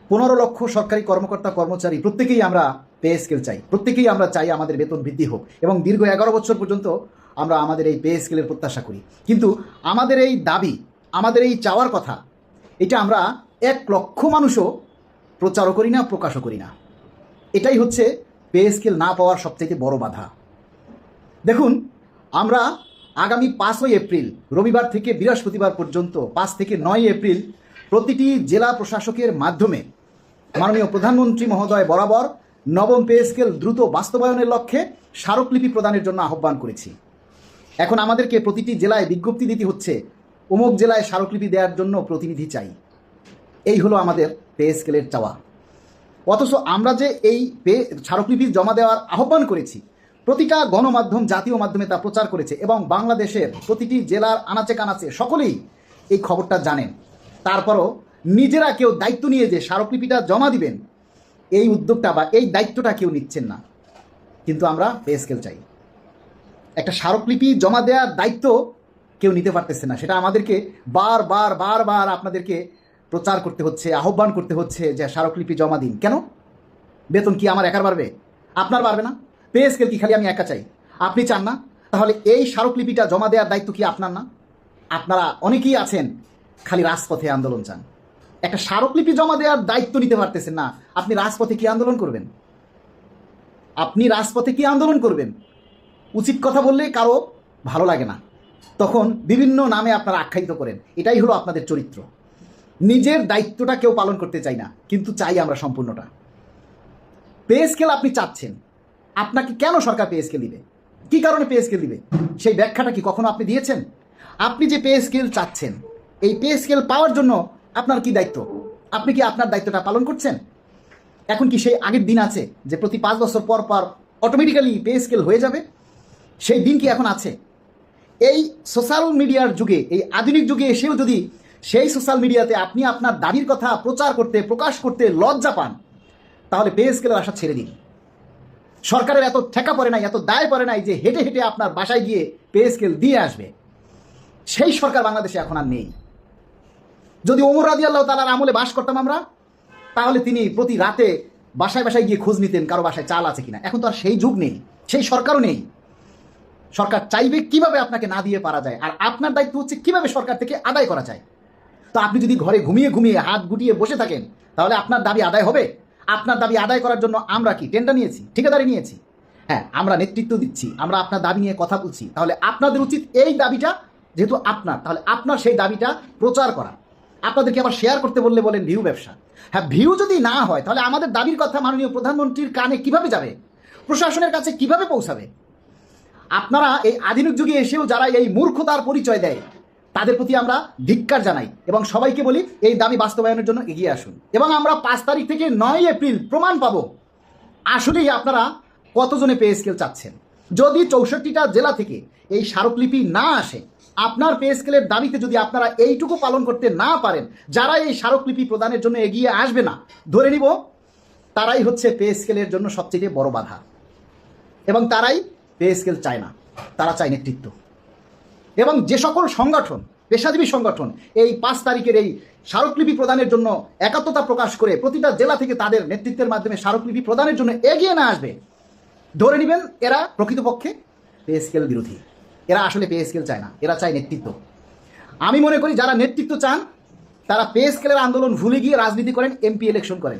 15 লক্ষ সরকারি কর্মকর্তা কর্মচারী প্রত্যেকেই আমরা পে স্কেল চাই, প্রত্যেকেই আমরা চাই আমাদের বেতন বৃদ্ধি হোক এবং দীর্ঘ 11 বছর পর্যন্ত আমরা আমাদের এই পে স্কেলের প্রত্যাশা করি। কিন্তু আমাদের এই দাবি, আমাদের এই চাওয়ার কথা, এটা আমরা 1 লক্ষ মানুষও প্রচারও করি না, প্রকাশও করি না। এটাই হচ্ছে পে স্কেল না পাওয়ার সবথেকে বড় বাধা। দেখুন, আমরা আগামী 5ই এপ্রিল রবিবার থেকে বৃহস্পতিবার পর্যন্ত 5 থেকে 9 এপ্রিল প্রতিটি জেলা প্রশাসকের মাধ্যমে মাননীয় প্রধানমন্ত্রী মহোদয় বরাবর নবম পে স্কেল দ্রুত বাস্তবায়নের লক্ষ্যে স্মারকলিপি প্রদানের জন্য আহ্বান করেছি। এখন আমাদেরকে প্রতিটি জেলায় বিজ্ঞপ্তি দিতে হচ্ছে, অমুক জেলায় স্মারকলিপি দেওয়ার জন্য প্রতিনিধি চাই। এই হলো আমাদের পে স্কেলের চাওয়া। অথচ আমরা যে এই স্মারকলিপি জমা দেওয়ার আহ্বান করেছি, প্রতিটা গণমাধ্যম, জাতীয় মাধ্যমে তা প্রচার করেছে এবং বাংলাদেশের প্রতিটি জেলার আনাচে কানাচে সকলেই এই খবরটা জানেন। তারপরও নিজেরা কেউ দায়িত্ব নিয়ে যে স্মারকলিপিটা জমা দিবেন, এই উদ্যোগটা বা এই দায়িত্বটা কেউ নিচ্ছেন না। কিন্তু আমরা পে স্কেল চাই। একটা স্মারকলিপি জমা দেওয়ার দায়িত্ব কেউ নিতে পারতেছে না। সেটা আমাদেরকে বারবার আপনাদেরকে প্রচার করতে হচ্ছে, আহ্বান করতে হচ্ছে যে স্মারকলিপি জমা দিন। কেন? বেতন কি আমার একার বাড়বে? আপনার বাড়বে না? পে স্কেল কি খালি আমি একা চাই? আপনি চান না? তাহলে এই স্মারকলিপিটা জমা দেওয়ার দায়িত্ব কি আপনার না? আপনারা অনেকেই আছেন খালি রাজপথে আন্দোলন চান। একটা স্মারকলিপি জমা দেওয়ার দায়িত্ব নিতে পারতেছেন না, আপনি রাজপথে কি আন্দোলন করবেন? আপনি রাজপথে কি আন্দোলন করবেন? উচিত কথা বললে কারো ভালো লাগে না, তখন বিভিন্ন নামে আপনারা আখ্যায়িত করেন। এটাই হলো আপনাদের চরিত্র। নিজের দায়িত্বটা কেউ পালন করতে চাই না, কিন্তু চাই আমরা সম্পূর্ণটা। পে স্কেল আপনি চাচ্ছেন, আপনাকে কেন সরকার পে স্কেল দিবে? কী কারণে পে স্কেল দিবে সেই ব্যাখ্যাটা কি কখনো আপনি দিয়েছেন? আপনি যে পে স্কেল চাচ্ছেন, এই পে স্কেল পাওয়ার জন্য আপনার কি দায়িত্ব? আপনি কি আপনার দায়িত্বটা পালন করছেন? এখন কি সেই আগের দিন আছে যে প্রতি 5 বছর পর পর অটোমেটিক্যালি পে স্কেল হয়ে যাবে? সেই দিন কি এখন আছে? এই সোশ্যাল মিডিয়ার যুগে, এই আধুনিক যুগে এসেও যদি সেই সোশ্যাল মিডিয়াতে আপনি আপনার দাবির কথা প্রচার করতে, প্রকাশ করতে লজ্জা পান, তাহলে পে স্কেলের আশা ছেড়ে দিন। সরকারের এত ঠেকা পড়ে নাই, এত দায় পড়ে নাই যে হেঁটে হেঁটে আপনার বাসায় গিয়ে পে স্কেল দিয়ে আসবে। সেই সরকার বাংলাদেশে এখন আর নেই। যদি ওমর রাদিয়াল্লাহু তাআলার আমলে বাস করতাম আমরা, তাহলে তিনি প্রতি রাতে বাসায় বাসায় গিয়ে খোঁজ নিতেন কারো বাসায় চাল আছে কিনা। এখন তো আর সেই যুগ নেই, সেই সরকারও নেই। সরকার চাইবে কিভাবে আপনাকে না দিয়ে পারা যায়, আর আপনার দায়িত্ব হচ্ছে কিভাবে সরকার থেকে আদায় করা যায়। তো আপনি যদি ঘরে ঘুমিয়ে ঘুমিয়ে হাত গুটিয়ে বসে থাকেন, তাহলে আপনার দাবি আদায় হবে? আপনার দাবি আদায় করার জন্য আমরা কি টেন্ডার নিয়েছি, ঠিকাদারি নিয়েছি? হ্যাঁ, আমরা নেতৃত্ব দিচ্ছি, আমরা আপনার দাবি নিয়ে কথা বলছি। তাহলে আপনাদের উচিত এই দাবিটা যেহেতু আপনার, তাহলে আপনার সেই দাবিটা প্রচার করা। আপনাদেরকে আবার শেয়ার করতে বললে বলেন ভিউ ব্যবসা। হ্যাঁ, ভিউ যদি না হয় তাহলে আমাদের দাবির কথা মাননীয় প্রধানমন্ত্রীর কানে কিভাবে যাবে? প্রশাসনের কাছে কিভাবে পৌঁছাবে? আপনারা এই আধুনিক যুগে এসেও যারা এই মূর্খতার পরিচয় দেয়, তাদের প্রতি আমরা ধিক্কার জানাই এবং সবাইকে বলি এই দাবি বাস্তবায়নের জন্য এগিয়ে আসুন। এবং আমরা 5 তারিখ থেকে 9 এপ্রিল প্রমাণ পাবো আসলেই আপনারা কতজনে পে স্কেল চাচ্ছেন। যদি 64টা জেলা থেকে এই স্মারকলিপি না আসে, আপনার পে স্কেলের দাবিতে যদি আপনারা এইটুকু পালন করতে না পারেন, যারা এই স্মারকলিপি প্রদানের জন্য এগিয়ে আসবে না, ধরে নিব তারাই হচ্ছে পে স্কেলের জন্য সবচেয়ে বড় বাধা। এবং তারাই পে স্কেল চায় না, তারা চায় নেতৃত্ব। এবং যে সকল সংগঠন, পেশাজীবী সংগঠন এই 5 তারিখের এই স্মারকলিপি প্রদানের জন্য একাত্মতা প্রকাশ করে প্রতিটা জেলা থেকে তাদের নেতৃত্বের মাধ্যমে স্মারকলিপি প্রদানের জন্য এগিয়ে না আসবে, ধরে নেবেন এরা প্রকৃতপক্ষে পে স্কেল বিরোধী। এরা আসলে পে স্কেল চায় না, এরা চায় নেতৃত্ব। আমি মনে করি যারা নেতৃত্ব চান তারা পে স্কেলের আন্দোলন ভুলে গিয়ে রাজনীতি করেন, এমপি ইলেকশন করেন,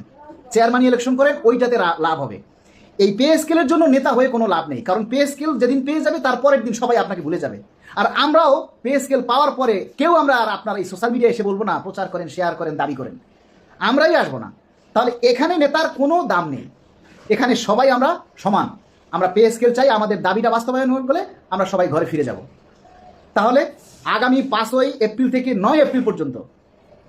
চেয়ারম্যান ইলেকশন করেন, ওইটাতে লাভ হবে। এই পে স্কেলের জন্য নেতা হয়ে কোনো লাভ নেই, কারণ পে স্কেল যেদিন পেয়ে যাবে তারপরের দিন সবাই আপনাকে ভুলে যাবে। আর আমরাও পে স্কেল পাওয়ার পরে কেউ আমরা আর আপনার এই সোশ্যাল মিডিয়ায় এসে বলবো না প্রচার করেন, শেয়ার করেন, দাবি করেন, আমরাই আসবো না। তাহলে এখানে নেতার কোনো দাম নেই, এখানে সবাই আমরা সমান। আমরা পে স্কেল চাই, আমাদের দাবিটা বাস্তবায়ন হলে আমরা সবাই ঘরে ফিরে যাব। তাহলে আগামী 5ই এপ্রিল থেকে 9 এপ্রিল পর্যন্ত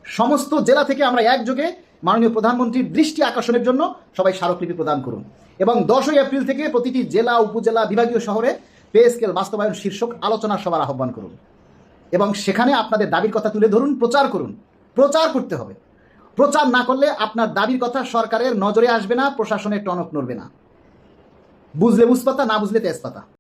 সমস্ত জেলা থেকে আমরা একযোগে মাননীয় প্রধানমন্ত্রীর দৃষ্টি আকর্ষণের জন্য সবাই স্মারকলিপি প্রদান করুন। এবং 10ই এপ্রিল থেকে প্রতিটি জেলা, উপজেলা, বিভাগীয় শহরে পে স্কেল বাস্তবায়ন শীর্ষক আলোচনা সভার আহ্বান করুন এবং সেখানে আপনাদের দাবির কথা তুলে ধরুন, প্রচার করুন। প্রচার করতে হবে। প্রচার না করলে আপনার দাবির কথা সরকারের নজরে আসবে না, প্রশাসনের টনক নড়বে না। বুঝলে বুঝপাতা, না বুঝলে তেজপাতা।